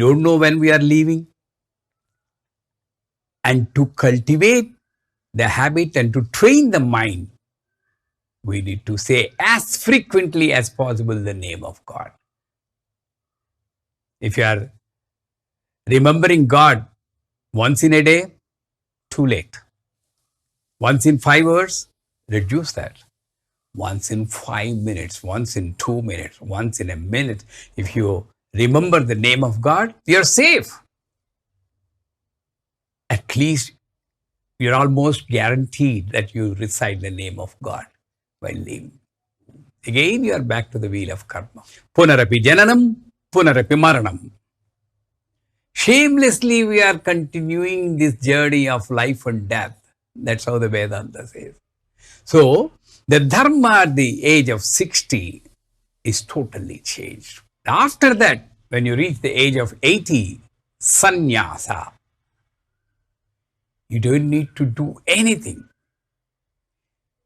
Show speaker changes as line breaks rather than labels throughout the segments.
don't know when we are leaving. And to cultivate the habit and to train the mind, we need to say as frequently as possible the name of God. If you are remembering God once in a day, too late. Once in 5 hours, reduce that. Once in 5 minutes, once in 2 minutes, once in a minute. If you remember the name of God, you're safe. At least you're almost guaranteed that you recite the name of God while living. Again, you are back to the wheel of karma. Punarapi jananam, punarapi maranam. Shamelessly, we are continuing this journey of life and death. That's how the Vedanta says. So, the dharma at the age of 60 is totally changed. After that, when you reach the age of 80, sannyasa. You don't need to do anything.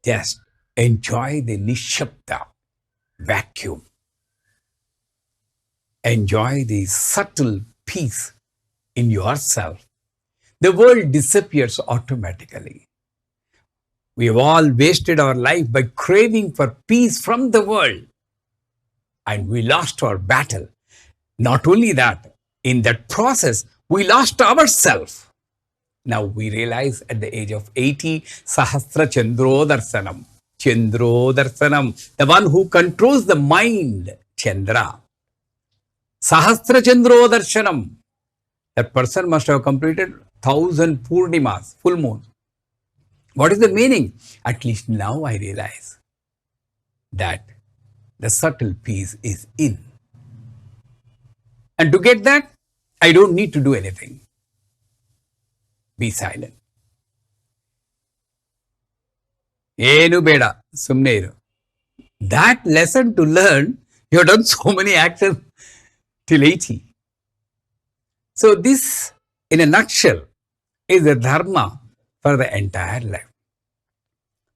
Just enjoy the nishabda, vacuum. Enjoy the subtle peace in yourself. The world disappears automatically. We have all wasted our life by craving for peace from the world. And we lost our battle. Not only that, in that process, we lost ourselves. Now we realize at the age of 80, Sahasra Chandro Darsanam. Chandro Darsanam. The one who controls the mind, Chandra. Sahasra Chandro Darshanam. That person must have completed 1,000 Purnimas, full moon. What is the meaning? At least now I realize that the subtle peace is in. And to get that, I don't need to do anything. Be silent. Enu beda, sumne iru. That lesson to learn, you have done so many actions till 80. So this, in a nutshell, is the dharma for the entire life.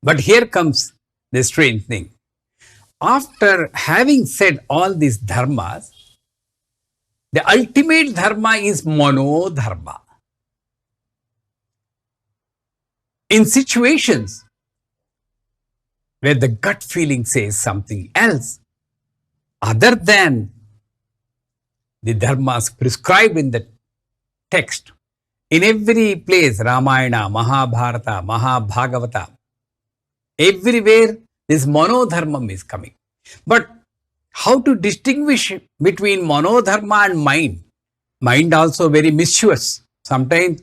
But here comes the strange thing. After having said all these dharmas, the ultimate dharma is monodharma. In situations where the gut feeling says something else, other than the dharmas prescribed in the text, in every place, Ramayana, Mahabharata, Mahabhagavata, everywhere this monodharmam is coming. But how to distinguish between monodharma and mind? Mind also very mischievous. Sometimes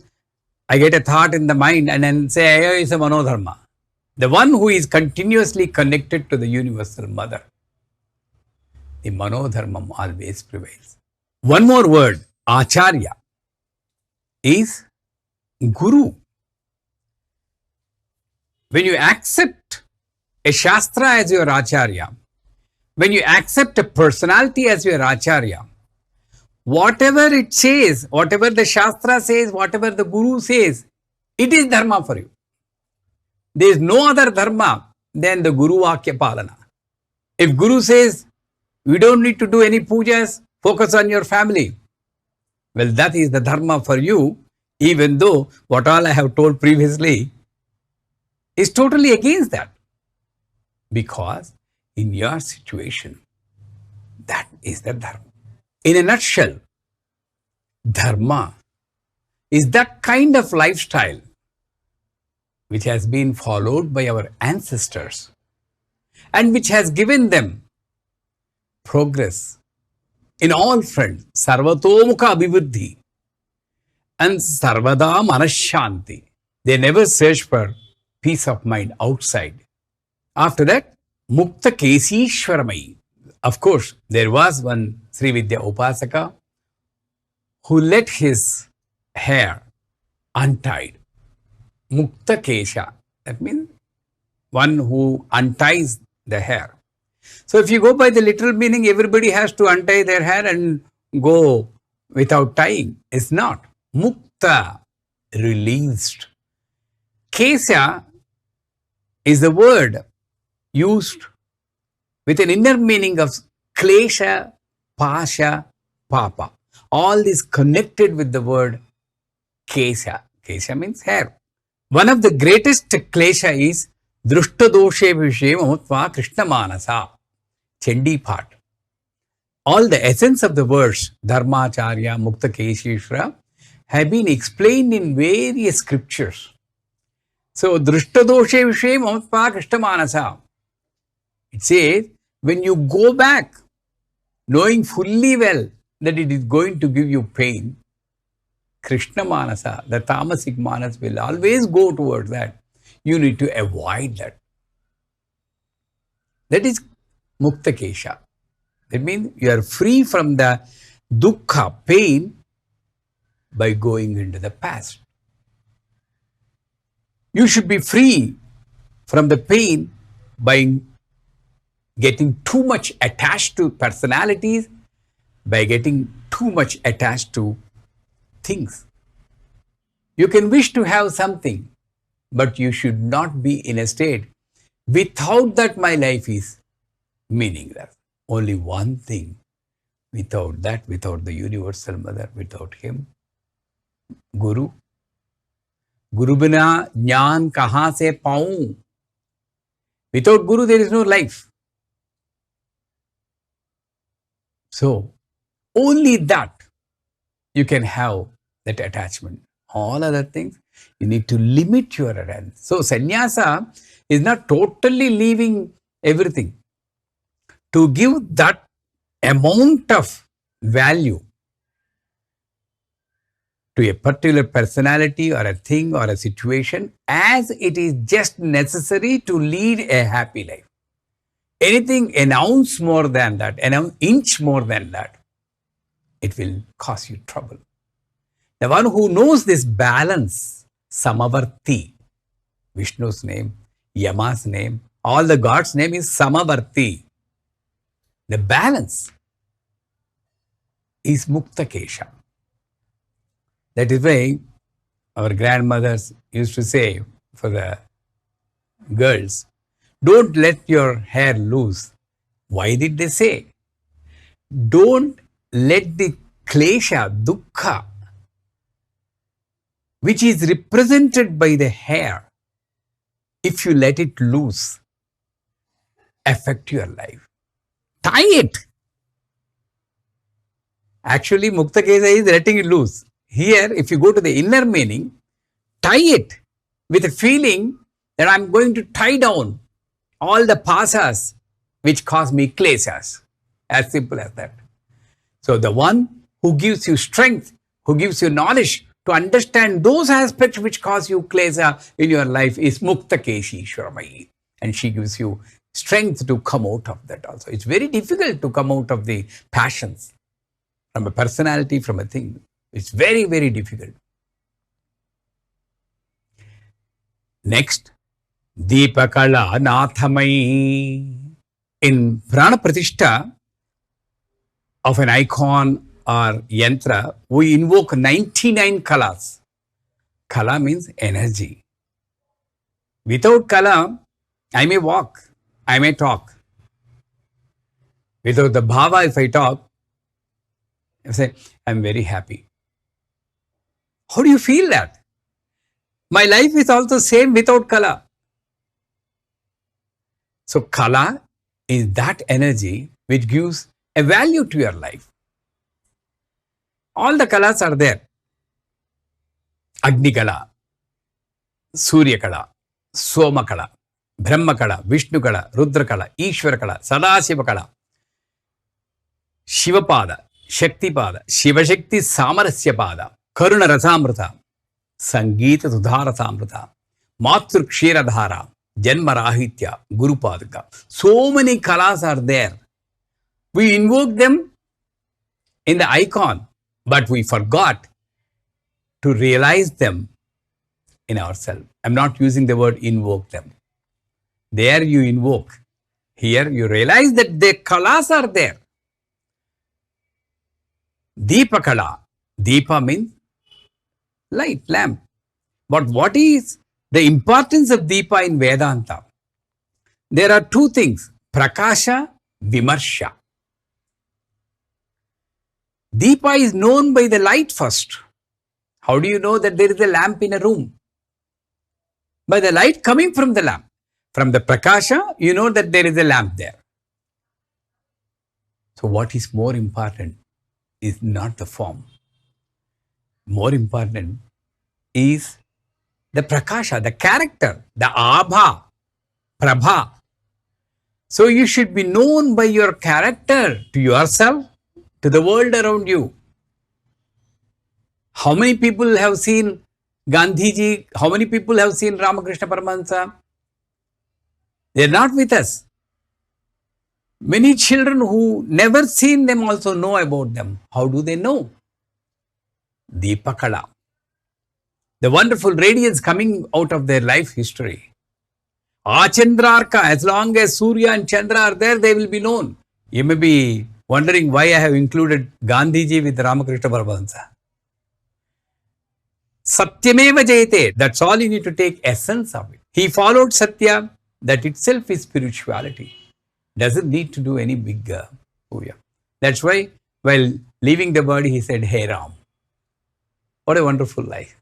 I get a thought in the mind and then say, hey, it's a monodharma. The one who is continuously connected to the universal mother, the monodharmam always prevails. One more word, acharya, is guru. When you accept a shastra as your acharya, when you accept a personality as your acharya, whatever it says, whatever the shastra says, whatever the guru says, it is dharma for you. There is no other dharma than the guru vakya palana. If guru says, we don't need to do any pujas, focus on your family, well, that is the dharma for you, even though what all I have told previously is totally against that. Because in your situation, that is the dharma. In a nutshell, dharma is that kind of lifestyle which has been followed by our ancestors and which has given them progress in all fronts, sarvatomukha abhivuddhi and sarvada manashanti. They never search for peace of mind outside. After that, mukta kesishwaramai. Of course, there was one Sri Vidya Upasaka who let his hair untied. Mukta kesha. That means one who unties the hair. So if you go by the literal meaning, everybody has to untie their hair and go without tying. It's not. Mukta, released. Kesha is the word used with an inner meaning of klesha, pasha, papa. All this connected with the word kesha. Kesha means hair. One of the greatest klesha is Drushtadoshe Vishe Mamutva Krishna Manasa. Chandi part. All the essence of the verse, Dharmacharya, Mukta Keshishra, have been explained in various scriptures. So, Drushtadoshe Vishe Mamutva Krishna Manasa. It says, when you go back, knowing fully well that it is going to give you pain, Krishna Manasa, the tamasic manas will always go towards that. You need to avoid that. That is Mukta Kesha. That means you are free from the dukkha, pain, by going into the past. You should be free from the pain by getting too much attached to personalities, by getting too much attached to things. You can wish to have something, but you should not be in a state, without that my life is meaningless. Only one thing. Without that, without the universal mother, without him, Guru. Guru bina jnaan kahan se paun? Without Guru, there is no life. So, only that you can have that attachment. All other things, you need to limit your attachment. So, sannyasa is not totally leaving everything. To give that amount of value to a particular personality or a thing or a situation as it is just necessary to lead a happy life. Anything an ounce more than that, an inch more than that, it will cause you trouble. The one who knows this balance, Samavarti, Vishnu's name, Yama's name, all the gods' name is Samavarti. The balance is Mukta Kesha. That is why our grandmothers used to say for the girls, don't let your hair loose. Why did they say? Don't let the klesha, dukkha, which is represented by the hair, if you let it loose, affect your life. Tie it. Actually, Mukta Kesha is letting it loose. Here, if you go to the inner meaning, tie it with a feeling that I'm going to tie down all the pasas which cause me kleshas. As simple as that. So, the one who gives you strength, who gives you knowledge to understand those aspects which cause you klesha in your life is Mukta Keshi Shramai. And she gives you strength to come out of that also. It's very difficult to come out of the passions from a personality, from a thing. It's very, very difficult. Next, Deepakala Nathamai. In Prana Pratishtha of an icon or yantra, we invoke 99 kalas. Kala means energy. Without kala, I may walk, I may talk. Without the bhava, if I talk, I say, I'm very happy. How do you feel that? My life is also same without kala. So kala is that energy which gives a value to your life. All the kalas are there. Agni kala, Surya kala, Soma kala, Brahma kala, Vishnu kala, Rudra kala, Ishvara kala, Sadashiva kala, Shiva pada, Shakti pada, Shiva Shakti Samarasya pada, Karuna Rasamrita, Sangeeta Sudhara Samrita, Matru Kshira Dhara, Janma Rahitya, Guru Padaka. So many kalas are there. We invoke them in the icon, but we forgot to realize them in ourselves. I'm not using the word invoke them. There you invoke. Here you realize that the kalas are there. Deepa kala. Deepa means light, lamp. But what is the importance of Deepa in Vedanta? There are two things, Prakasha, Vimarsha. Deepa is known by the light first. How do you know that there is a lamp in a room? By the light coming from the lamp. From the prakasha, you know that there is a lamp there. So what is more important is not the form. More important is the prakasha, the character, the abha, prabha. So you should be known by your character to yourself, to the world around you. How many people have seen Gandhiji? How many people have seen Ramakrishna Paramahansa? They are not with us. Many children who never seen them also know about them. How do they know? Deepakala. The wonderful radiance coming out of their life history. Achandrarka, as long as Surya and Chandra are there, they will be known. You may be wondering why I have included Gandhiji with Ramakrishna Paramahansa. Satyameva Jayate, that's all you need to take essence of it. He followed Satya, that itself is spirituality. Doesn't need to do any big puja. That's why while leaving the body, he said, Hey Ram. What a wonderful life.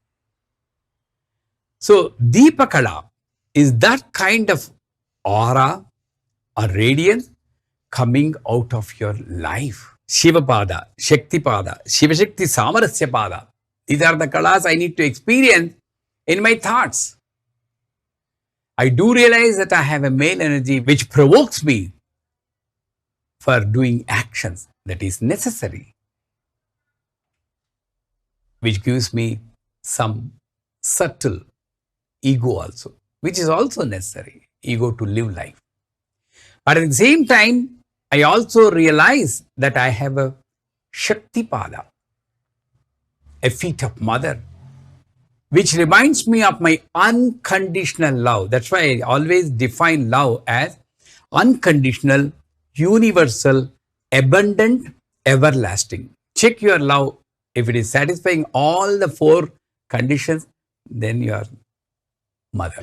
So Deepakala is that kind of aura or radiance coming out of your life. Shivapada, Shaktipada, Shivashakti Samarasya Pada. These are the kalas I need to experience in my thoughts. I do realize that I have a male energy which provokes me for doing actions that is necessary, which gives me some subtle ego also, which is also necessary, ego to live life. But at the same time, I also realize that I have a Shaktipada, a feet of mother, which reminds me of my unconditional love. That's why I always define love as unconditional, universal, abundant, everlasting. Check your love. If it is satisfying all the four conditions, then you are mother.